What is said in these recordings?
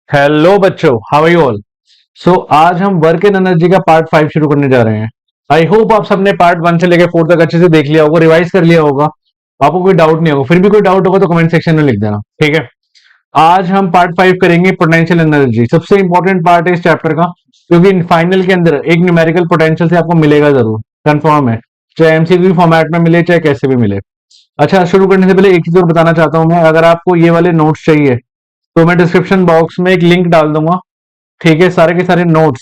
Hello बच्चों, how are you all. सो आज हम वर्क एंड एनर्जी का पार्ट 5 शुरू करने जा रहे हैं। आई होप आप सबने पार्ट 1 से लेकर 4 तक अच्छे से देख लिया होगा, रिवाइज कर लिया होगा। आपको कोई डाउट नहीं होगा, फिर भी कोई डाउट होगा तो कमेंट सेक्शन में लिख देना, ठीक है। आज हम पार्ट 5 करेंगे पोटेंशियल एनर्जी, सबसे इंपॉर्टेंट पार्ट है इस चैप्टर का, क्योंकि फाइनल के अंदर एक न्यूमेरिकल पोटेंशियल से आपको मिलेगा जरूर, कंफर्म है। चाहे एमसीक्यू फॉर्मेट में मिले चाहे कैसे भी मिले। अच्छा, शुरू करने से पहले एक चीज और बताना चाहता हूँ मैं, अगर आपको ये वाले नोट्स चाहिए तो मैं डिस्क्रिप्शन बॉक्स में एक लिंक डाल दूंगा, ठीक है। सारे के सारे नोट्स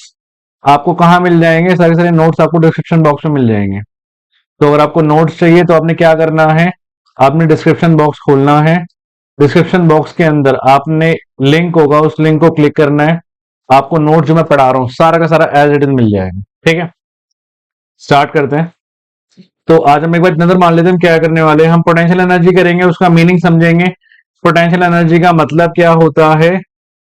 आपको कहाँ मिल जाएंगे, सारे के सारे नोट्स आपको डिस्क्रिप्शन बॉक्स में मिल जाएंगे। तो अगर आपको नोट्स चाहिए तो आपने क्या करना है, आपने डिस्क्रिप्शन बॉक्स खोलना है। डिस्क्रिप्शन बॉक्स के अंदर आपने लिंक होगा, उस लिंक को क्लिक करना है। आपको नोट जो मैं पढ़ा रहा हूँ सारा का सारा एज इट इज मिल जाएगा, ठीक है। स्टार्ट करते हैं। तो आज हम एक बार नजर मान लेते हैं हम क्या करने वाले हैं। हम पोटेंशियल एनर्जी करेंगे, उसका मीनिंग समझेंगे, पोटेंशियल एनर्जी का मतलब क्या होता है,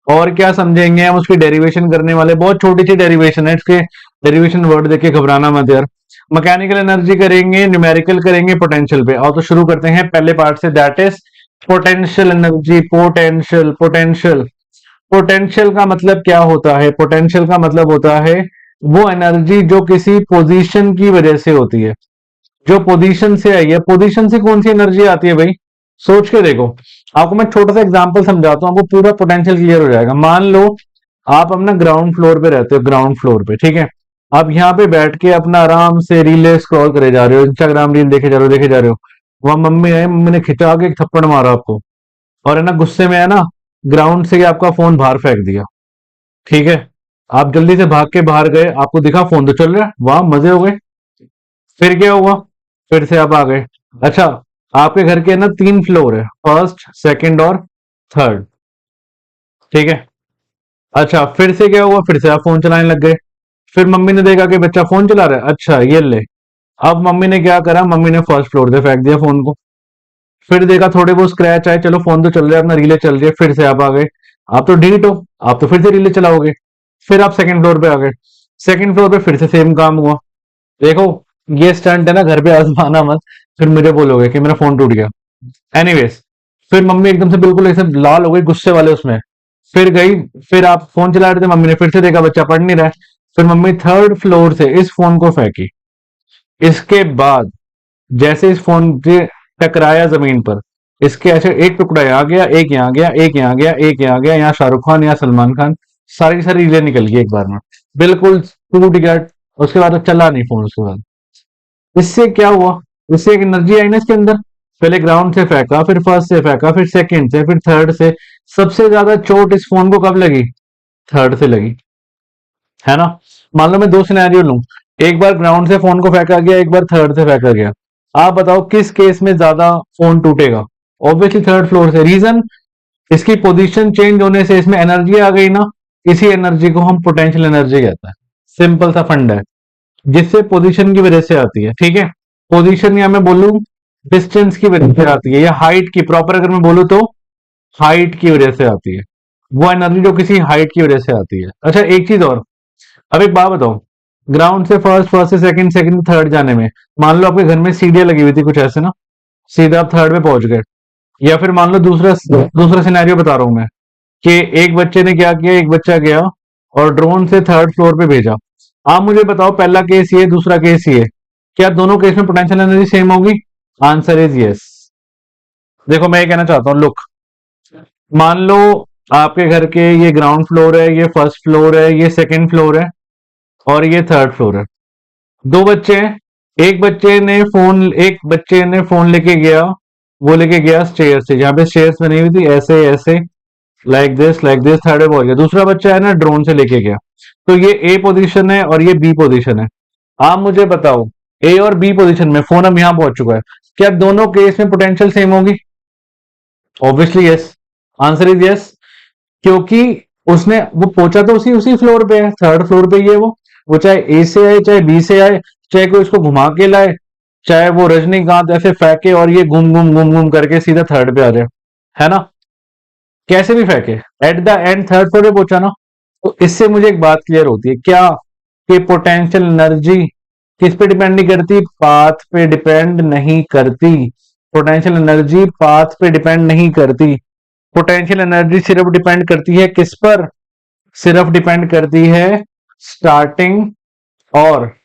और क्या समझेंगे हम उसकी डेरिवेशन करने वाले। बहुत छोटी सी डेरिवेशन है, इसके डेरिवेशन वर्ड देख के घबराना मत यार। मैकेनिकल एनर्जी करेंगे, न्यूमेरिकल करेंगे, पोटेंशियल पे। और तो शुरू करते हैं पहले पार्ट से, that is potential energy. Potential potential potential का मतलब क्या होता है? पोटेंशियल का मतलब होता है वो एनर्जी जो किसी पोजीशन की वजह से होती है, जो पोजीशन से आई है। पोजीशन से कौन सी एनर्जी आती है भाई, सोच के देखो। आपको मैं छोटा सा एग्जांपल समझाता हूँ, आपको पूरा पोटेंशियल क्लियर हो जाएगा। मान लो आप अपना ग्राउंड फ्लोर पे रहते हो, ग्राउंड फ्लोर पे, ठीक है। आप यहाँ पे बैठ के अपना आराम से रील स्क्रॉल करे जा रहे हो, इंस्टाग्राम रील देखे जा रहे हो, देखे जा रहे हो। वहां मम्मी है, मम्मी ने खिंचा के एक थप्पड़ मारा आपको, और है ना गुस्से में, है ना, ग्राउंड से आपका फोन बाहर फेंक दिया, ठीक है। आप जल्दी से भाग के बाहर गए, आपको दिखा फोन तो चल रहा है, वाह मजे हो गए। फिर क्या हुआ? फिर से आप आ गए। अच्छा, आपके घर के ना 3 फ्लोर है, फर्स्ट सेकंड और थर्ड, ठीक है। अच्छा, फिर से क्या हुआ? फिर से आप फोन चलाने लग गए। फिर मम्मी ने देखा कि बच्चा फोन चला रहा है, अच्छा ये ले। अब मम्मी ने क्या करा, मम्मी ने फर्स्ट फ्लोर से फेंक दिया फोन को। फिर देखा थोड़े बहुत स्क्रैच आए, चलो फोन तो चल रहा है, अपना रीले चल रही है। फिर से आप आ गए, आप तो ढीठ हो, आप तो फिर से रीले चलाओगे। फिर आप सेकंड फ्लोर पे आ गए। सेकंड फ्लोर पे फिर से सेम काम हुआ। देखो, ये स्टंट है ना, घर पे आजमाना मत, फिर मुझे बोलोगे कि मेरा फोन टूट गया। एनीवेज, फिर मम्मी एकदम से बिल्कुल ऐसे लाल हो गई गुस्से वाले उसमें, फिर गई। फिर आप फोन चला रहे थे, मम्मी ने फिर से देखा बच्चा पढ़ नहीं रहा है। फिर मम्मी थर्ड फ्लोर से इस फोन को फेंकी। इसके बाद जैसे इस फोन से टकराया जमीन पर, इसके ऐसे एक टुकड़ा यहाँ गया, एक यहाँ गया, एक यहाँ गया, एक यहाँ गया, यहाँ शाहरुख खान, यहाँ सलमान खान, सारी की सारी रीलें निकल गई एक बार में, बिल्कुल टूट गया। उसके बाद तो चला नहीं फोन उसके बाद। इससे क्या हुआ? इससे एक एनर्जी आई ना इसके अंदर। पहले ग्राउंड से फेंका, फिर फर्स्ट से फेंका, फिर सेकंड से, फिर थर्ड से। सबसे ज्यादा चोट इस फोन को कब लगी? थर्ड से लगी, है ना। मान लो मैं दो सिनेरियो लूं, एक बार ग्राउंड से फोन को फेंका गया, एक बार थर्ड से फेंका गया। आप बताओ किस केस में ज्यादा फोन टूटेगा? ऑब्वियसली थर्ड फ्लोर से। रीजन, इसकी पोजीशन चेंज होने से इसमें एनर्जी आ गई ना, इसी एनर्जी को हम पोटेंशियल एनर्जी कहते हैं। सिंपल सा फंड है, जिससे पोजीशन की वजह से आती है, ठीक है। पोजीशन या मैं बोलूं डिस्टेंस की वजह से आती है, या हाइट की, प्रॉपर अगर मैं बोलूं तो हाइट की वजह से आती है। वो एनर्जी जो किसी हाइट की वजह से आती है। अच्छा, एक चीज और, अब एक बात बताओ, ग्राउंड से फर्स्ट, फर्स्ट से सेकंड, सेकंड से थर्ड जाने में, मान लो आपके घर में सीढ़ियां लगी हुई थी कुछ ऐसे ना, सीधा आप थर्ड पे पहुंच गए। या फिर मान लो दूसरा दूसरा सिनेरियो बता रहा हूं मैं, कि एक बच्चे ने क्या किया, एक बच्चा गया और ड्रोन से थर्ड फ्लोर पे भेजा। आप मुझे बताओ, पहला केस ये, दूसरा केस ये, क्या दोनों केस में पोटेंशियल एनर्जी सेम होगी? Answer is yes. देखो मैं ये कहना चाहता हूँ, लुक, मान लो आपके घर के ये ग्राउंड फ्लोर है, ये फर्स्ट फ्लोर है, ये सेकंड फ्लोर है, और ये थर्ड फ्लोर है। दो बच्चे हैं, एक बच्चे ने फोन लेके गया, वो लेके गया स्टेयर से, जहां पे स्टेयर्स बनी हुई थी, ऐसे ऐसे, लाइक दिस, थर्ड पे पहुंच गया। दूसरा बच्चा है ना, ड्रोन से लेके गया। तो ये ए पोजीशन है और ये बी पोजीशन है। आप मुझे बताओ, ए और बी पोजीशन में फोन अब यहां पहुंच चुका है, क्या दोनों केस में पोटेंशियल सेम होगी? Obviously yes. Answer is yes, क्योंकि उसने वो पहुंचा तो उसी उसी फ्लोर पे है, थर्ड फ्लोर पे ही है वो चाहे ए से आए चाहे बी से आए, चाहे कोई इसको घुमा के लाए, चाहे वो रजनीकांत ऐसे फेंके और ये घूम घूम करके सीधा थर्ड पे आ जाए, है ना। कैसे भी फेंके, at the end third floor पे पहुंचा ना। तो इससे मुझे एक बात क्लियर होती है क्या, कि पोटेंशियल एनर्जी किस पे डिपेंड नहीं करती? पाथ पे डिपेंड नहीं करती। पोटेंशियल एनर्जी पाथ पे डिपेंड नहीं करती। पोटेंशियल एनर्जी सिर्फ डिपेंड करती है किस पर? सिर्फ डिपेंड करती है स्टार्टिंग और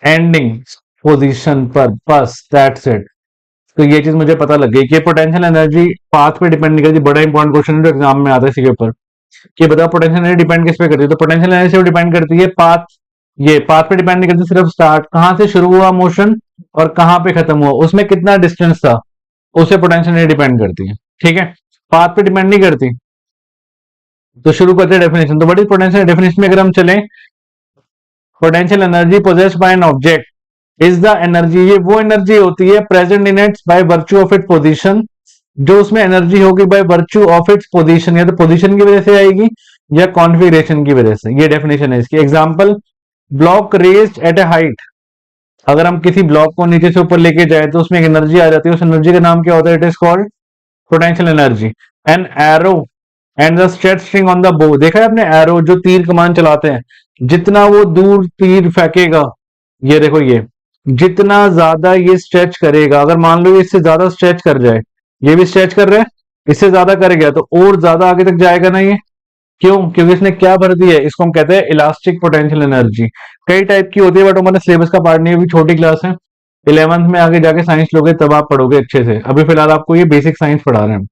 एंडिंग पोजीशन पर, बस दैट्स इट। तो ये चीज मुझे पता लग गई कि पोटेंशियल एनर्जी पाथ पे डिपेंड नहीं करती। बड़ा इंपॉर्टेंट क्वेश्चन है जो एग्जाम में आता है इसी के ऊपर कि बताओ पोटेंशियल एनर्जी डिपेंड किस पे करती है। तो पोटेंशियल एनर्जी सिर्फ डिपेंड करती है पाथ, ये पाथ पे डिपेंड नहीं करती, सिर्फ स्टार्ट कहां से शुरू हुआ मोशन और कहां पे खत्म हुआ, उसमें कितना डिस्टेंस था, उससे पोटेंशियल एनर्जी डिपेंड करती है। ठीक है, पाथ पे डिपेंड नहीं करती। तो शुरू करते हैं डेफिनेशन। तो व्हाट इज पोटेंशियल? डेफिनेशन में अगर हम चलें, potential energy possessed by an object is the energy, ये वो एनर्जी होती है present in it's by virtue of its position, जो उसमें एनर्जी होगी by virtue of its position, या तो पोजीशन की वजह से आएगी या कॉन्फ़िगरेशन की वजह से। ये डेफिनेशन है इसकी। Example, block raised at a height, अगर हम किसी ब्लॉक को नीचे से ऊपर लेके जाए तो उसमें एक एनर्जी आ जाती है, उस एनर्जी का नाम क्या होता है? It is called potential energy. An arrow and the stretch string on the बो, देखा है आपने एरो जो तीर कमान चलाते हैं, जितना वो दूर तीर फेंकेगा, ये देखो ये जितना ज्यादा ये स्ट्रेच करेगा, अगर मान लो ये इससे ज्यादा स्ट्रेच कर जाए, ये भी स्ट्रेच कर रहा है, इससे ज्यादा कर गया तो और ज्यादा आगे तक जाएगा ना ये। क्यों? क्योंकि इसने क्या भर दिया है, इसको हम कहते हैं इलास्टिक पोटेंशियल एनर्जी। कई टाइप की होती है बट हमारे सिलेबस का पार्ट नहीं है, अभी छोटी क्लास है। 11th में आगे जाके साइंस लोगे तब आप पढ़ोगे अच्छे से, अभी फिलहाल आपको ये बेसिक साइंस पढ़ा रहे हैं।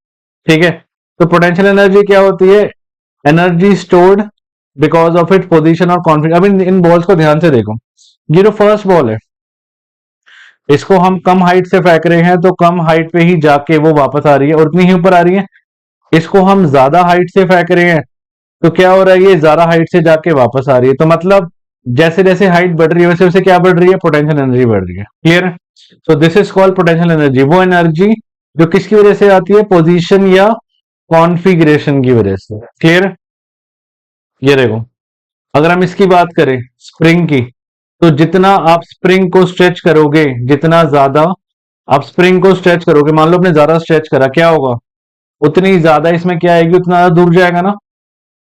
ठीक है, तो पोटेंशियल एनर्जी क्या होती है? Energy stored because of its position और कॉन्फिडेंस। अब इन बॉल्स को ध्यान से देखो, ये जो फर्स्ट बॉल है इसको हम कम हाइट से फेंक रहे हैं तो कम हाइट पे ही जाके वो वापस आ रही है और उतनी ही ऊपर आ रही है। इसको हम ज्यादा हाइट से फेंक रहे हैं तो क्या हो रहा है, ये ज्यादा हाइट से जाके वापस आ रही है। तो मतलब जैसे जैसे हाइट बढ़ रही है वैसे वैसे क्या बढ़ रही है? पोटेंशियल एनर्जी बढ़ रही है। क्लियर है? So this is called potential energy, वो एनर्जी जो किसकी वजह से आती है? पोजीशन या कॉन्फ़िगरेशन की वजह से। क्लियर? ये देखो, अगर हम इसकी बात करें स्प्रिंग की, तो जितना आप स्प्रिंग को स्ट्रेच करोगे, जितना ज्यादा आप स्प्रिंग को स्ट्रेच करोगे, मान लो आपने ज्यादा स्ट्रेच करा, क्या होगा? उतनी ज्यादा इसमें क्या आएगी? उतना ज्यादा दूर जाएगा ना,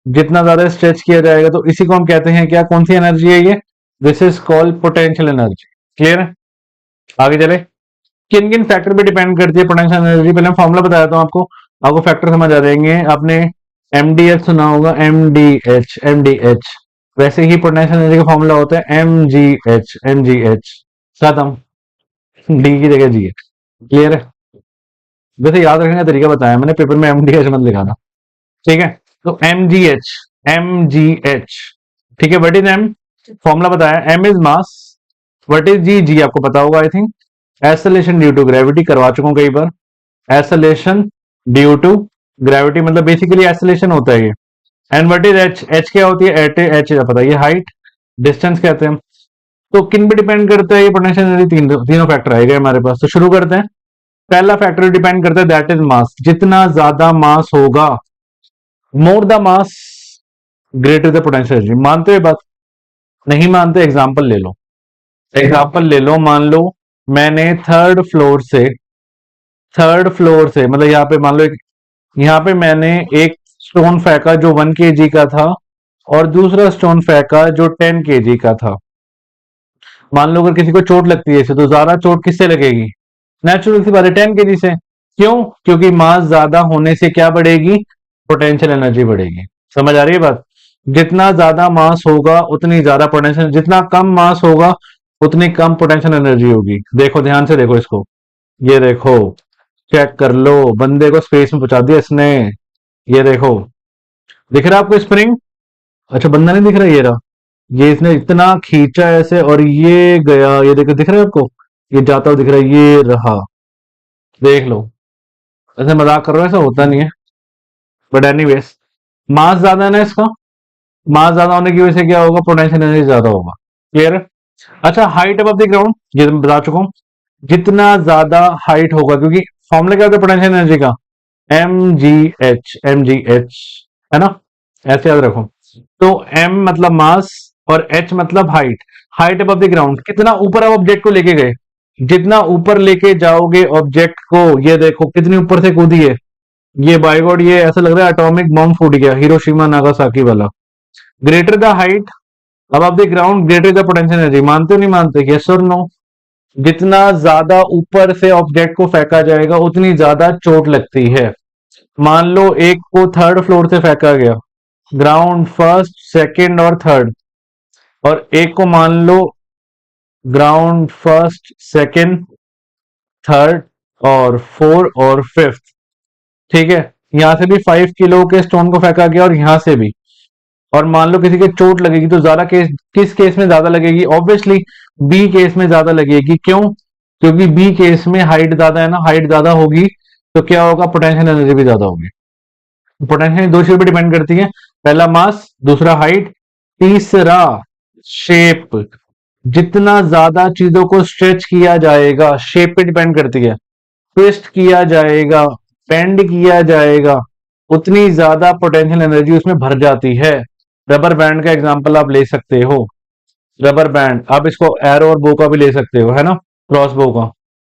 जितना ज्यादा स्ट्रेच किया जाएगा। तो इसी को हम कहते हैं क्या? कौन सी एनर्जी है ये? This is called potential energy. Clear है? आगे चले, किन किन फैक्टर पे डिपेंड करती है पोटेंशियल एनर्जी? पहले मैं फॉर्मूला बताया था आपको, आपको फैक्टर समझ आ जाएंगे। आपने एमडीएच सुना होगा, एमडीएच एमडीएच, वैसे ही पोटेंशियल एनर्जी का फॉर्मूला होता है एमजीएच एमजीएच, खत्म। डी की जगह जी है। क्लियर है? वैसे याद रखने का तरीका बताया मैंने, पेपर में एमडीएच मत लिखाना। ठीक है, तो एमजीएच एमजीएच। ठीक है, व्हाट इज एम? फॉर्मूला बताया, M is mass, what is G? G आपको पता होगा I think, acceleration due to gravity, करवा चुका हूं कई बार। एक्सेलरेशन ड्यू टू ग्रेविटी मतलब बेसिकली एक्सेलरेशन होता है ये। And what is H? H क्या होती है? एच पता है, ये हाइट डिस्टेंस कहते हैं। तो किन पे डिपेंड करता है ये पोटेंशियल एनर्जी? तीनों फैक्टर आएगा हमारे पास। तो शुरू करते हैं। पहला फैक्टर डिपेंड करता है दैट इज मास, जितना ज्यादा मास होगा, more the mass greater the potential energy. मानते हो ये बात? नहीं मानते? एग्जाम्पल ले लो, एग्जाम्पल ले लो। मान लो मैंने थर्ड फ्लोर से मतलब यहाँ पे मान लो यहाँ पे मैंने एक स्टोन फेंका जो 1 kg का था और दूसरा स्टोन फेंका जो 10 kg का था। मान लो अगर किसी को चोट लगती है इसे, तो ज्यादा चोट किससे लगेगी? नेचुरल सी बात है 10 kg से। क्यों? क्योंकि मास ज्यादा होने से क्या बढ़ेगी? पोटेंशियल एनर्जी बढ़ेगी। समझ आ रही है बात? जितना ज्यादा मास होगा उतनी ज्यादा पोटेंशियल, जितना कम मास होगा उतनी कम पोटेंशियल एनर्जी होगी। देखो ध्यान से देखो इसको, ये देखो, चेक कर लो, बंदे को स्पेस में पहुंचा दिया इसने। ये देखो, दिख रहा है आपको स्प्रिंग? अच्छा बंदा नहीं दिख रहा, ये रहा, ये इसने इतना खींचा ऐसे और ये गया, ये देखो दिख रहा है आपको, ये जाता हुआ दिख रहा है, ये रहा। देख लो, ऐसे मजाक कर रहा है, ऐसा होता नहीं है, बट एनीवेज मास ज्यादा है ना इसका, मास ज्यादा होने की वजह से क्या होगा? पोटेंशियल एनर्जी ज्यादा होगा। क्लियर है? अच्छा, हाइट अबव द ग्राउंड, ये तो मैं बता चुका हूं, जितना ज्यादा हाइट होगा, क्योंकि फॉर्मूला क्या होता है पोटेंशियल एनर्जी का? एम जी एच है ना, ऐसे याद रखो। तो एम मतलब मास और एच मतलब height. Height above the ground, कितना ऊपर आप ऑब्जेक्ट को लेके गए, जितना ऊपर लेके जाओगे ऑब्जेक्ट को, ये देखो कितनी ऊपर से कूदी है ये, बाय गॉड, ये ऐसा लग रहा है एटॉमिक बम फूट गया, हिरोशिमा नागासाकी वाला। Greater the height above the ground greater the potential energy. मानते हो नहीं मानते? यस और नो? जितना ज्यादा ऊपर से ऑब्जेक्ट को फेंका जाएगा उतनी ज्यादा चोट लगती है। मान लो एक को थर्ड फ्लोर से फेंका गया, ग्राउंड फर्स्ट सेकंड और थर्ड, और एक को मान लो ग्राउंड फर्स्ट सेकंड थर्ड और फोर और फिफ्थ। ठीक है, यहां से भी 5 किलो के स्टोन को फेंका गया और यहां से भी। और मान लो किसी के चोट लगेगी तो ज्यादा केस किस केस में ज्यादा लगेगी? ऑब्वियसली बी केस में ज्यादा लगेगी। क्यों? क्योंकि बी केस में हाइट ज्यादा है ना, हाइट ज्यादा होगी तो क्या होगा? पोटेंशियल एनर्जी भी ज्यादा होगी। पोटेंशियल दो चीजों पर डिपेंड करती है, पहला मास, दूसरा हाइट, तीसरा शेप। जितना ज्यादा चीजों को स्ट्रेच किया जाएगा, शेप पे डिपेंड करती है, ट्विस्ट किया जाएगा, बेंड किया जाएगा, उतनी ज्यादा पोटेंशियल एनर्जी उसमें भर जाती है। रबर बैंड का एग्जांपल आप ले सकते हो। रबर बैंड, आप इसको एरो और बो का भी ले सकते हो, है ना, क्रॉस बो का।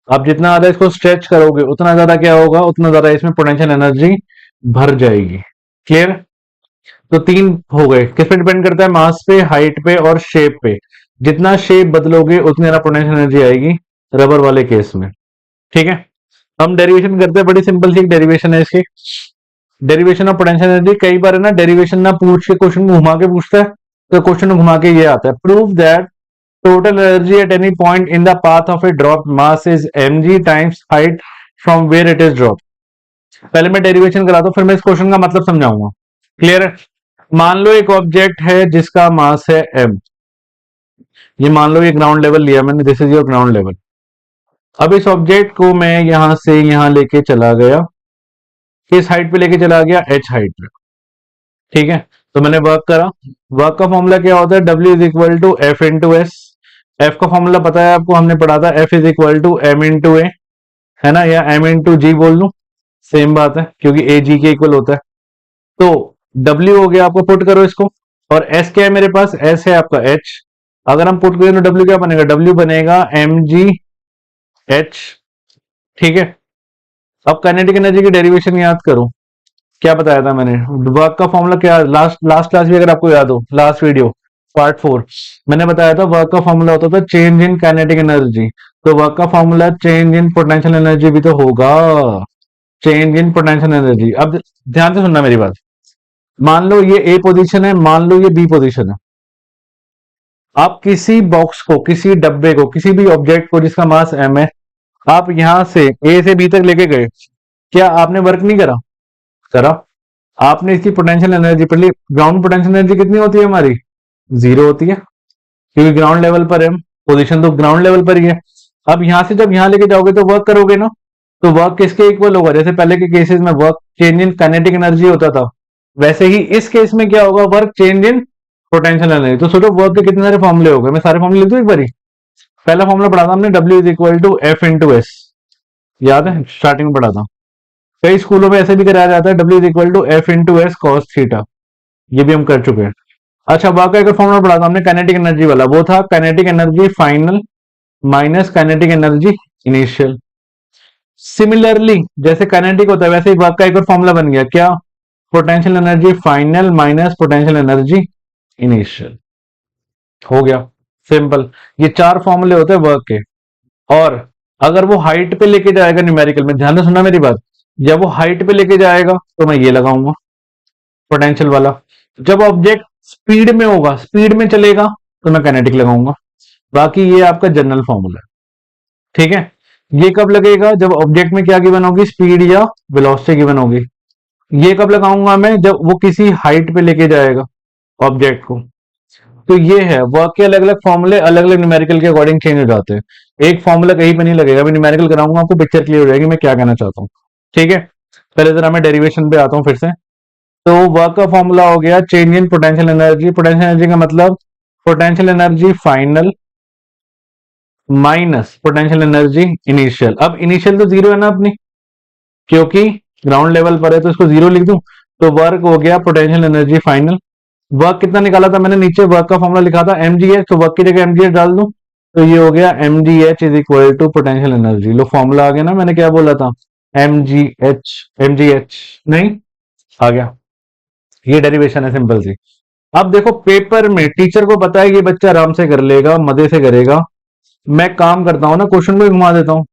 आप जितना ज्यादा इसको स्ट्रेच करोगे उतना ज्यादा क्या होगा? उतना ज्यादा इसमें पोटेंशियल एनर्जी भर जाएगी। क्लियर? तो तीन हो गए। किस पे डिपेंड करता है? मास पे, हाइट पे और शेप पे। जितना शेप बदलोगे उतनी ज्यादा पोटेंशियल एनर्जी आएगी रबर वाले केस में। ठीक है, हम डेरिवेशन करते हैं, बड़ी सिंपल सी डेरिवेशन है इसकी। डेरिवेशन ऑफ पोटेंशियल एनर्जी, कई बार है ना डेरिवेशन ना पूछ के क्वेश्चन घुमा के पूछता है, तो क्वेश्चन घुमा के ये आता है, prove that total energy at any point in the path of a drop mass is mg times height from where it is drop. पहले मैं डेरिवेशन कराता हूं, फिर मैं इस क्वेश्चन का मतलब समझाऊंगा। क्लियर है? मान लो एक ऑब्जेक्ट है जिसका मास है m। ये मान लो ये ग्राउंड लेवल लिया मैंने, this is your ground level. अब इस ऑब्जेक्ट को मैं यहां से यहां लेके चला गया, किस हाइट पे लेके चला गया? h हाइट पे। ठीक है, तो मैंने वर्क करा। वर्क का फॉर्मूला क्या होता है? W is equal to F into S. F का फॉर्मूला पता है आपको, हमने पढ़ा था, F is equal to M into A, है ना, या एम इंटू जी बोल लूं, सेम बात है क्योंकि ए जी के इक्वल होता है। तो W हो गया, आपको पुट करो इसको। और S क्या है मेरे पास? S है आपका H। अगर हम पुट करें तो W क्या बनेगा? W बनेगा एम जी एच। ठीक है, अब काइनेटिक एनर्जी की डेरिवेशन याद करो, क्या बताया था मैंने? वर्क का फॉर्मूला क्या? लास्ट लास्ट क्लास भी अगर आपको याद हो, लास्ट वीडियो पार्ट 4, मैंने बताया था वर्क का फॉर्मूला होता था चेंज इन काइनेटिक एनर्जी। तो वर्क का formula change in potential energy भी तो होगा, चेंज इन पोटेंशियल एनर्जी। अब ध्यान से सुनना मेरी बात। मान लो ये ए पोजीशन है, मान लो ये बी पोजीशन है। आप किसी बॉक्स को, किसी डब्बे को, किसी भी ऑब्जेक्ट को जिसका मास m है, आप यहां से ए से बी तक लेके गए, क्या आपने वर्क नहीं करा? करा। आपने इसकी पोटेंशियल एनर्जी पढ़ ली। ग्राउंड पोटेंशियल एनर्जी कितनी होती है हमारी? 0 होती है, क्योंकि ग्राउंड लेवल पर है, पोजीशन तो ग्राउंड लेवल पर ही है। अब यहां से जब यहां लेके जाओगे तो वर्क करोगे ना, तो वर्क किसके इक्वल होगा? जैसे पहले के केसेस में work change in kinetic energy होता था, वैसे ही इस केस में क्या होगा? Work change in potential energy. तो सोचो वर्क के कितने सारे फॉर्मुले हो गए, मैं सारे फॉर्मुले लिख दूं एक बारी। पहला फॉर्मुला पढ़ा था हमने, W is equal to F into S, याद है, स्टार्टिंग में पढ़ा था। कई स्कूलों में ऐसे भी कराया जाता है, W is equal to F into S cos theta, ये भी हम कर चुके हैं। अच्छा, वाकई एक फॉर्मूला पढ़ा था हमने काइनेटिक एनर्जी वाला, वो था kinetic energy final minus kinetic energy initial. Similarly जैसे काइनेटिक होता है वैसे ही वर्क का एक और फॉर्मूला बन गया, क्या? Potential energy final minus potential energy initial. हो गया सिंपल। ये चार फॉर्मूले होते हैं वर्क के। और अगर वो हाइट पे लेके जाएगा न्यूमेरिकल में, ध्यान से सुनना मेरी बात, जब वो हाइट पे लेके जाएगा तो मैं ये लगाऊंगा पोटेंशियल वाला। जब ऑब्जेक्ट स्पीड में होगा, स्पीड में चलेगा, तो मैं काइनेटिक लगाऊंगा। बाकी ये आपका जनरल फॉर्मूला है। ठीक है, ये कब लगेगा? जब ऑब्जेक्ट में क्या गिवन होगी? स्पीड या वेलोसिटी गिवन होगी। ये कब लगाऊंगा मैं? जब वो किसी हाइट पे लेके जाएगा ऑब्जेक्ट को। तो ये है वर्क के अलग अलग फॉर्मूले, अलग अलग न्यूमेरिकल के अकॉर्डिंग चेंज हो जाते हैं। एक फॉर्मूला कहीं पे नहीं लगेगा, मैं न्यूमेरिकल कराऊंगा, आपको पिक्चर क्लियर हो जाएगी मैं क्या कहना चाहता हूँ। ठीक है, पहले जरा मैं डेरिवेशन पे आता हूँ फिर से। तो वर्क का फॉर्मूला हो गया change in potential energy. Potential energy का मतलब potential energy final minus potential energy initial. अब इनिशियल तो 0 है ना अपनी, क्योंकि ग्राउंड लेवल पर है, तो इसको 0 लिख दूं। तो वर्क हो गया पोटेंशियल एनर्जी फाइनल। वर्क कितना निकाला था मैंने? नीचे वर्क का फॉर्मूला लिखा था mgh, तो वर्क की जगह mgh डाल दूं, तो ये हो गया mgh is equal to potential energy. लो फॉर्मूला आ गया ना, मैंने क्या बोला था? mgh नहीं आ गया। ये डेरिवेशन है सिंपल सी। अब देखो पेपर में टीचर को पता है कि बच्चा आराम से कर लेगा, मजे से करेगा, मैं काम करता हूं ना, क्वेश्चन को ही घुमा देता हूं,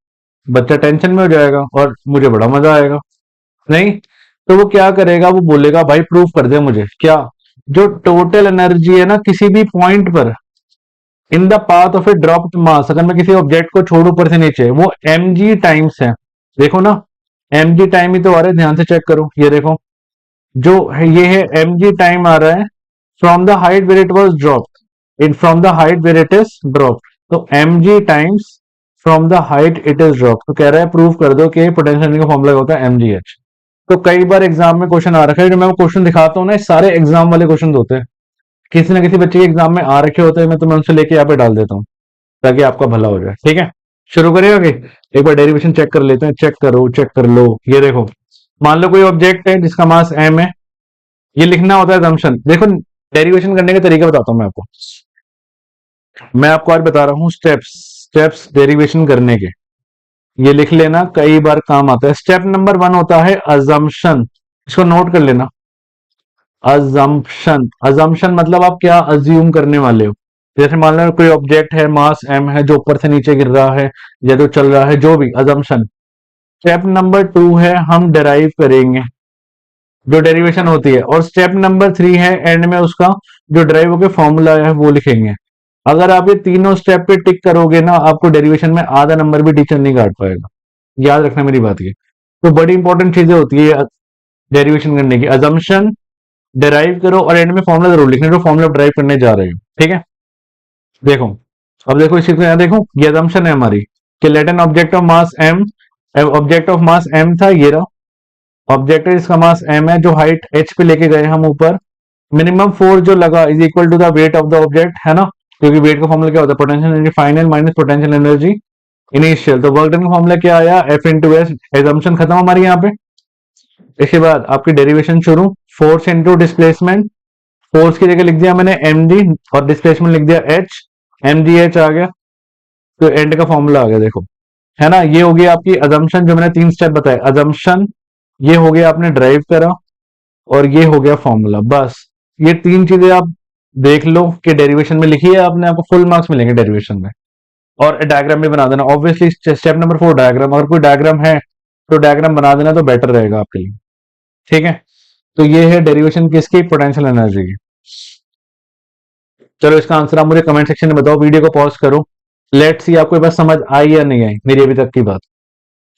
बच्चा टेंशन में हो जाएगा और मुझे बड़ा मजा आएगा। नहीं, तो वो क्या करेगा, वो बोलेगा भाई प्रूफ कर दे मुझे क्या, जो टोटल एनर्जी है ना किसी भी पॉइंट पर in the path of a dropped mass, अगर मैं किसी ऑब्जेक्ट को छोड़ू ऊपर से नीचे, वो mg टाइम्स है। देखो ना, mg टाइम ही तो आ रहा है, ध्यान से चेक करो, ये देखो जो है ये है mg टाइम आ रहा है from the height where it was dropped, in from the height where it is dropped, तो mg times from the height it is drop. तो कह रहा है प्रूव कर दो कि पोटेंशियल एनर्जी का फॉर्मूला होता है mgh। तो कई बार एग्जाम में क्वेश्चन आ रखा है, जो मैं वो क्वेश्चन दिखाता हूँ ना, ये सारे एग्जाम वाले क्वेश्चन होते हैं, किसी ना किसी बच्चे के एग्जाम में आ रखे होते हैं, मैं तुम्हें उनसे लेके यहाँ पे डाल देता हूँ ताकि आपका भला हो जाए। ठीक है, शुरू करें आगे। एक बार डेरिवेशन चेक कर लेते हैं, चेक करो, चेक कर लो। ये देखो, मान लो कोई ऑब्जेक्ट है जिसका मास m है, ये लिखना होता है assumption। देखो, डेरिवेशन करने का तरीका बताता हूँ मैं आपको, मैं आपको आज बता रहा हूँ स्टेप्स, स्टेप्स डेरिवेशन करने के, ये लिख लेना, कई बार काम आता है। स्टेप नंबर 1 होता है अजम्पशन, इसको नोट कर लेना। अजम्पशन, अजम्पशन मतलब आप क्या अज्यूम करने वाले हो। जैसे मान लो कोई ऑब्जेक्ट है, मास m है, जो ऊपर से नीचे गिर रहा है या जो चल रहा है, जो भी, अजम्पशन। स्टेप नंबर 2 है हम डेराइव करेंगे, जो डेरिवेशन होती है। और स्टेप नंबर 3 है एंड में उसका जो डेराइव होकर फॉर्मूला है वो लिखेंगे। अगर आप ये तीनों स्टेप पे टिक करोगे ना, आपको डेरिवेशन में आधा नंबर भी टीचर नहीं काट पाएगा, याद रखना मेरी बात। ये तो बड़ी इंपॉर्टेंट चीजें होती है डेरिवेशन करने की। अजम्पशन, डेराइव करो और एंड में फॉर्मूला जरूर लिखना जो फॉर्मूला ड्राइव करने जा रहे हो। ठीक है, देखो, अब देखो इसी को यहाँ देखो, ये assumption है हमारी कि let an object of mass m, object of mass m था, ये रहा ऑब्जेक्ट है जिसका मास m है, जो हाइट h पे लेके गए हम ऊपर, मिनिमम फोर्स जो लगा is equal to the weight of the object, है ना, क्योंकि वेट का फॉर्मूला क्या होता है, potential energy final minus potential energy initial. तो वर्क डन का फॉर्मूला क्या आया, F इंटू एस। एजम्पशन खत्म हमारी यहाँ पे। इसके बाद आपकी डेरिवेशन शुरू, फोर्स इंटू डिस्प्लेसमेंट, फोर्स की जगह लिख दिया मैंने mg और डिस्प्लेसमेंट लिख दिया h, mgh आ गया, तो एंड का फॉर्मूला आ गया, देखो, है ना। ये हो गया आपकी अजम्पशन, जो मैंने 3 स्टेप बताए, अजम्पशन, ये हो गया आपने ड्राइव करा, और ये हो गया फॉर्मूला। बस ये 3 चीजें आप देख लो कि डेरिवेशन में लिखी है आपने, आपको फुल मार्क्स मिलेंगे डेरिवेशन में। और डायग्राम भी बना देना ऑब्वियसली। स्टेप नंबर 4 डायग्राम, अगर कोई डायग्राम है तो डायग्राम बना देना तो बेटर रहेगा आपके लिए। ठीक है, तो ये है डेरिवेशन किसकी, पोटेंशियल एनर्जी की। चलो इसका आंसर आप मुझे कमेंट सेक्शन में बताओ, वीडियो को पॉज करो, लेट्स सी आपको ये बात समझ आई या नहीं आई मेरी अभी तक की बात।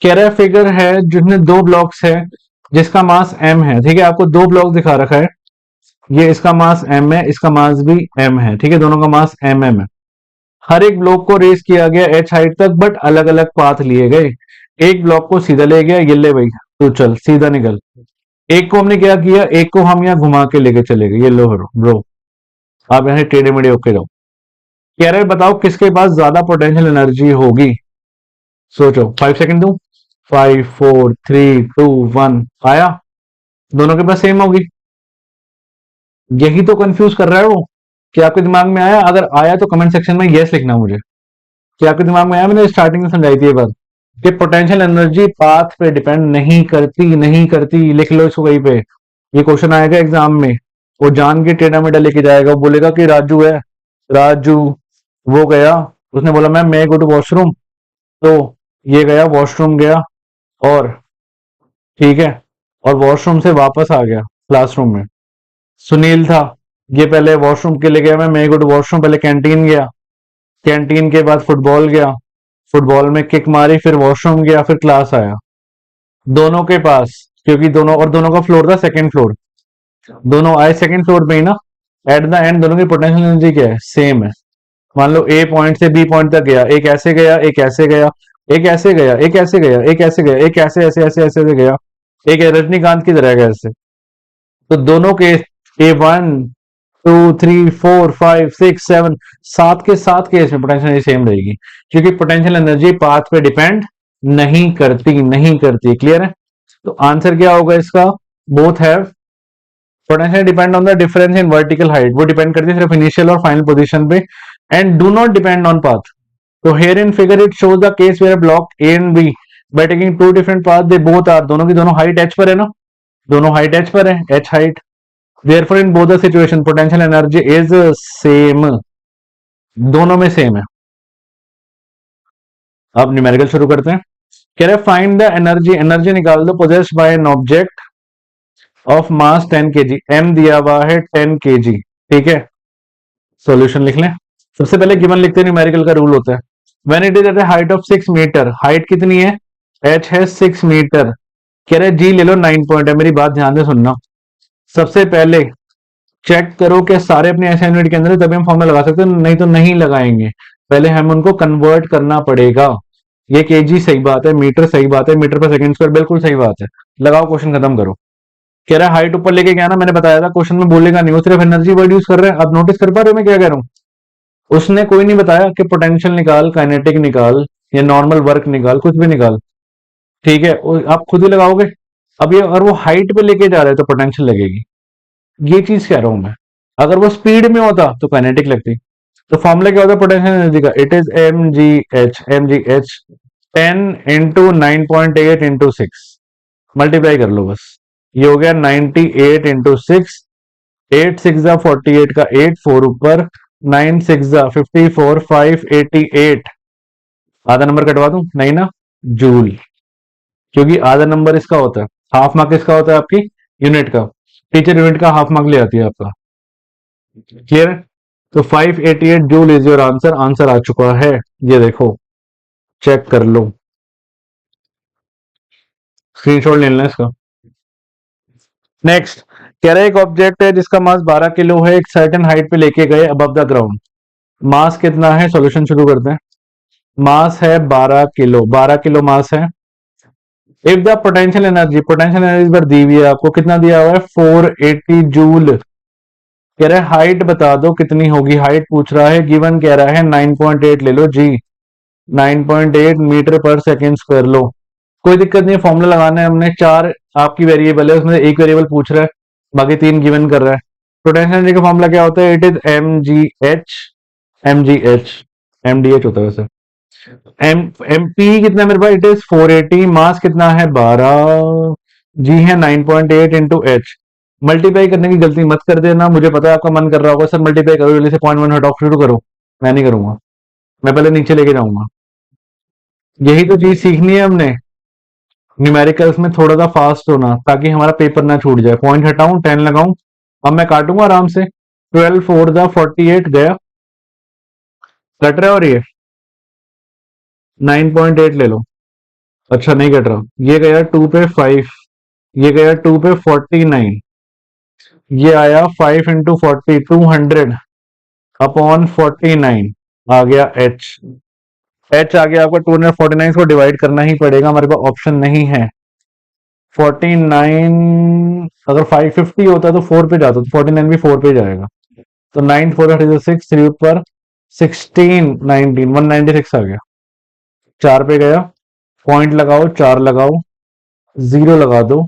कह रहा है फिगर है जिसमें 2 ब्लॉक्स है जिसका मास m है। ठीक है, आपको 2 ब्लॉक दिखा रखा है, ये इसका मास m है, इसका मास भी m है। ठीक है, दोनों का मास mm है। हर एक ब्लॉक को रेस किया गया h हाइट तक, बट अलग अलग पाथ लिए गए। एक ब्लॉक को सीधा ले गया, ये ले भाई तू चल सीधा निकल। एक को हमने क्या किया, एक को हम यहाँ घुमा के लेके चले गए, ये लो ब्रो, आप यहाँ टेढ़े मेढ़े होके जाओ। कह रहे हैं बताओ किसके पास ज्यादा पोटेंशियल एनर्जी होगी, सोचो। 5 सेकंड दूं, 5 4 3 2 1, आया, दोनों के पास सेम होगी। यही तो कंफ्यूज कर रहा है वो, कि आपके दिमाग में आया, अगर आया तो कमेंट सेक्शन में यस लिखना मुझे कि आपके दिमाग में आया। मैंने स्टार्टिंग में समझाई थी ये बात कि पोटेंशियल एनर्जी पाथ पे डिपेंड नहीं करती, नहीं करती, लिख लो इसको कहीं पे। ये क्वेश्चन आएगा एग्जाम में, वो जान के टेढ़ा मेढ़ा लेके जाएगा, वो बोलेगा कि राजू है, राजू वो गया, उसने बोला मैम मैं गो टू वॉशरूम, तो ये गया वॉशरूम गया, और ठीक है, और वॉशरूम से वापस आ गया क्लासरूम में। सुनील था, ये पहले वॉशरूम के लिए गया, मैं गो टू वॉशरूम, पहले कैंटीन गया, कैंटीन के बाद फुटबॉल गया, फुटबॉल में किक मारी, फिर वॉशरूम गया, फिर क्लास आया। दोनों के पास, क्योंकि दोनों, और दोनों का फ्लोर था सेकंड फ्लोर, दोनों आए सेकंड फ्लोर पे ही ना, एट द एंड दोनों की पोटेंशियल एनर्जी क्या है, सेम है। मान लो ए पॉइंट से बी पॉइंट तक गया, एक ऐसे गया, एक ऐसे गया, एक ऐसे गया, एक ऐसे गया, एक ऐसे गया, एक ऐसे ऐसे ऐसे ऐसे ऐसे गया, एक रजनीकांत की तरह गया ऐसे। तो दोनों के ए 1 2 3 4 5 6 7, सात के सात केस में पोटेंशियल एनर्जी सेम रहेगी, क्योंकि पोटेंशियल एनर्जी पाथ पे डिपेंड नहीं करती, नहीं करती। क्लियर है, तो आंसर क्या होगा इसका, both have potential depend on the difference in vertical height, वो डिपेंड करती है सिर्फ इनिशियल और फाइनल पोजीशन पे, and do not depend on path. तो here in figure it shows the case where block A and B by taking two different paths they both are, दोनों की दोनों हाइट h पर है ना, दोनों हाइट h पर है, h height, therefore in both the situation potential energy is same, दोनों में सेम है। अब न्यूमेरिकल शुरू करते हैं। कह रहे फाइंड द एनर्जी, एनर्जी निकाल दो possessed by an object of mass 10 kg, m दिया हुआ है 10 kg। ठीक है, सॉल्यूशन लिख लें। सबसे पहले गिवन लिखते हैं, न्यूमेरिकल का रूल होता है। When it is at height of 6 metre, height कितनी है, एच है 6 मीटर, कह रहे जी ले लो 9 पॉइंट है। मेरी बात ध्यान से सुनना, सबसे पहले चेक करो कि सारे अपने ऐसे यूनिट के अंदर है, तभी हम फॉर्मूला लगा सकते हैं, नहीं तो नहीं लगाएंगे। पहले हम उनको कन्वर्ट करना पड़ेगा। ये केजी सही बात है, मीटर सही बात है, मीटर पर सेकंड स्क्वायर बिल्कुल सही बात है। लगाओ, क्वेश्चन खत्म करो। कह रहा है हाइट ऊपर लेके गया ना, मैंने बताया था क्वेश्चन में बोलेगा नहीं, वो सिर्फ एनर्जी वर्ड यूज कर रहे हैं। आप नोटिस कर पा रहे हो मैं क्या कह रहा हूँ? उसने कोई नहीं बताया कि पोटेंशियल निकाल, काइनेटिक निकाल, या नॉर्मल वर्क निकाल, कुछ भी निकाल। ठीक है, आप खुद ही लगाओगे। अब ये अगर वो हाइट पे लेके जा रहे हैं तो पोटेंशियल लगेगी, ये चीज कह रहा हूं मैं। अगर वो स्पीड में होता तो काइनेटिक लगती। तो फॉर्मूला क्या होता है पोटेंशियल एनर्जी का, it is M G h 10 × 9.8 × 6। Multiply कर लो बस, ये हो गया 98 × 6। 8 6 48 का 8, 4 ऊपर, 9 6 54, 588। आधा नंबर कटवा दूं, नहीं ना, जूल। क्योंकि आधा नंबर इसका होता है, हाफ मार्क इसका होता है आपकी यूनिट का। टीचर यूनिट का हाफ मार्क ले आती है आपका। क्लियर है? तो 588 joule is your answer. Answer आ चुका है, ये देखो, चेक कर लो, स्क्रीनशॉट ले लेना इसका। नेक्स्ट, कह रहे एक ऑब्जेक्ट है जिसका मास 12 किलो है, एक सर्टेन हाइट पे लेके गए अबव द ग्राउंड। मास कितना है, सॉल्यूशन शुरू करते हैं। मास है 12 किलो, 12 किलो मास है। इफ द पोटेंशियल एनर्जी पर दी हुई है आपको, कितना दिया हुआ है, 480 जूल। कह रहा है हाइट बता दो कितनी होगी, हाइट पूछ रहा है, गिवन कह रहा है 9.8 ले लो जी, 9.8 मीटर पर सेकेंड स्क्वायर लो। कोई दिक्कत नहीं है, फॉर्मूला लगाना है हमने। चार आपकी वेरिएबल है, उसमें एक वेरिएबल पूछ रहा है, बाकी तीन गिवन कर रहा है। पोटेंशियल एनर्जी का फॉर्मूला क्या होता है, it is M G H होता है वैसे। एम पी कितना है मेरे पास, इट इज 480, मास कितना है 12, जी है 9.8 इंटू एच। मल्टीप्लाई करने की गलती मत कर देना, मुझे पता है आपका मन कर रहा होगा सर मल्टीप्लाई करो जल्दी से, 0.1 हटाओ शुरू करो। मैं नहीं करूंगा, मैं पहले नीचे लेके जाऊंगा। यही तो चीज सीखनी है हमने, न्यूमेरिकल्स में थोड़ा सा फास्ट होना, ताकि हमारा पेपर ना छूट जाए। पॉइंट हटाऊं, 10 लगाऊं, अब मैं काटूंगा आराम से। 12 4 48 गया, कट रहा है, और ये 9.8 ले लो। अच्छा नहीं कट रहा, ये गया 2 पे 5, ये गया 2 पे 49, ये आया 5 इंटू 40, 200 अपॉन 49, आ गया एच। एच आ गया आपका 249, को डिवाइड करना ही पड़ेगा, हमारे पास ऑप्शन नहीं है। 49, अगर 550 होता तो 4 पे जाता, तो 49 भी 4 पे जाएगा। तो 9 4 36, 3 ऊपर 16 19, 196 आ गया। 4 पे गया, पॉइंट लगाओ, 4 लगाओ, जीरो लगा दो,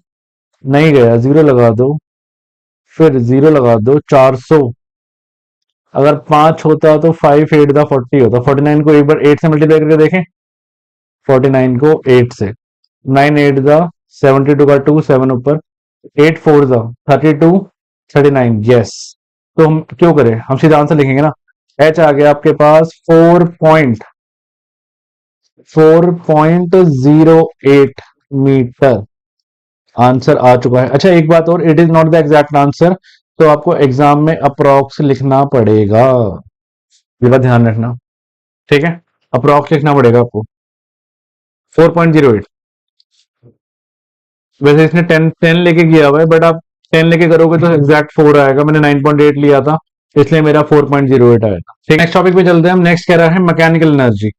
नहीं गया, जीरो लगा दो, फिर जीरो लगा दो, 400। अगर 5 होता तो 5 8 दा 40 होता। 49 को एक बार 8 से मल्टीप्लाई करके देखें, 49 को 8 से, 9 8 दा 72 का 2, 7 ऊपर, 8 4 दा 32, 39, यस। तो हम क्यों करें, हम सीधा आंसर लिखेंगे ना। एच आ गया आपके पास 4.08 मीटर। आंसर आ चुका है। अच्छा एक बात और, it is not the exact answer, तो आपको एग्जाम में अप्रोक्स लिखना पड़ेगा, ये बात ध्यान रखना। ठीक है, अप्रोक्स लिखना पड़ेगा आपको। 4.08, वैसे इसने 10 लेके किया हुआ है, बट आप 10 लेके करोगे तो एग्जैक्ट 4 आएगा। मैंने 9.8 लिया था, इसलिए मेरा 4.08 आया था। ठीक, नेक्स्ट टॉपिक पे चलते हैं हम। नेक्स्ट कह रहा है मैकेनिकल एनर्जी।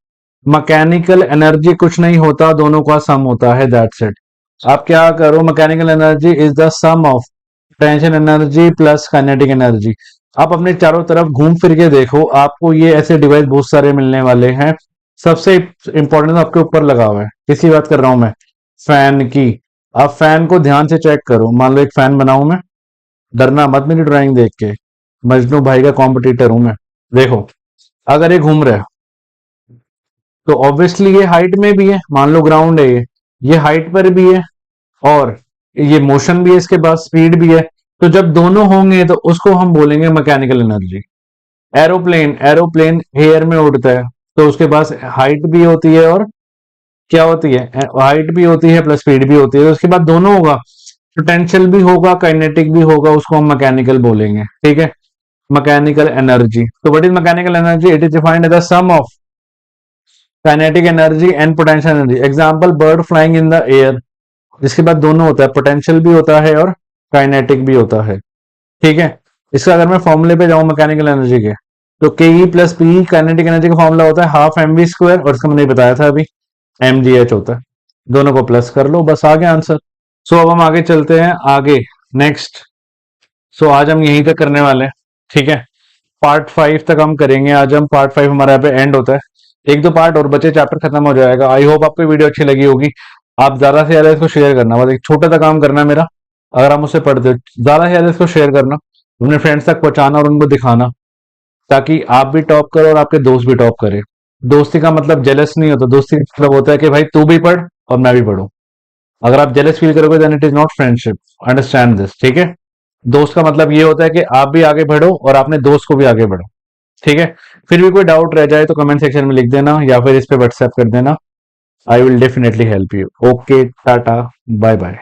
मैकेनिकल एनर्जी कुछ नहीं होता, दोनों का सम होता है, दैट्स इट। आप क्या करो, mechanical energy is the sum of tension energy plus kinetic energy. आप अपने चारों तरफ घूम फिर के देखो, आपको ये ऐसे डिवाइस बहुत सारे मिलने वाले हैं। सबसे इंपॉर्टेंट आपके ऊपर लगा हुआ है, किसकी बात कर रहा हूं मैं, फैन की। आप फैन को ध्यान से चेक करो, मान लो एक फैन बनाऊं मैं, डरना मत मेरी ड्राइंग देख के, मजनू भाई का कॉम्पिटिटर हूं मैं। देखो, अगर ये घूम रहा है तो ऑब्वियसली ये हाइट में भी है, मान लो ग्राउंड है ये हाइट पर भी है, और ये मोशन भी है, इसके पास स्पीड भी है। तो जब दोनों होंगे तो उसको हम बोलेंगे mechanical energy. Aeroplane, aeroplane air में उड़ता है, तो उसके पास हाइट भी होती है और क्या होती है, हाइट भी होती है प्लस स्पीड भी होती है, तो उसके बाद दोनों होगा। पोटेंशियल भी होगा, काइनेटिक भी होगा, उसको हम मैकेनिकल बोलेंगे, ठीक है। मैकेनिकल एनर्जी, तो what is mechanical energy? It is defined as the sum of kinetic energy and potential energy. Example, bird flying in the air, जिसके बाद दोनों होता है, पोटेंशियल भी होता है और काइनेटिक भी होता है, ठीक है। इसका अगर मैं फॉर्मूले पे जाऊं मैकेनिकल एनर्जी के, तो के E plus P kinetic energy का फॉर्मूला होता है हाफ एम वी स्क्वायर, और इसका मैंने बताया था अभी एम जी एच होता है। दोनों को प्लस कर लो, बस आ गया आंसर। सो अब हम आगे चलते हैं, आगे नेक्स्ट। सो आज हम यहीं तक करने वाले हैं, ठीक है। पार्ट 5 तक हम करेंगे आज हम, पार्ट 5 हमारा यहाँ पे एंड होता है। एक दो पार्ट और बचे, चैप्टर खत्म हो जाएगा। आई होप आपको वीडियो अच्छी लगी होगी। आप ज्यादा से ज्यादा इसको शेयर करना, बस एक छोटा सा काम करना है मेरा। अगर आप मुझसे पढ़ते हो, ज्यादा से ज्यादा इसको शेयर करना, अपने फ्रेंड्स तक पहुंचाना और उनको दिखाना, ताकि आप भी टॉप करो और आपके दोस्त भी टॉप करे। दोस्ती का मतलब जेलस नहीं होता, दोस्ती का मतलब होता है कि भाई तू भी पढ़ और मैं भी पढ़ूं। अगर आप जेलस फील करोगे then it is not friendship, understand this, ठीक है। दोस्त का मतलब ये होता है कि आप भी आगे बढ़ो और अपने दोस्त को भी आगे बढ़ो, ठीक है। फिर भी कोई डाउट रह जाए तो कमेंट सेक्शन में लिख देना, या फिर इस पे व्हाट्सएप कर देना। I will definitely help you. Okay, tata, bye bye.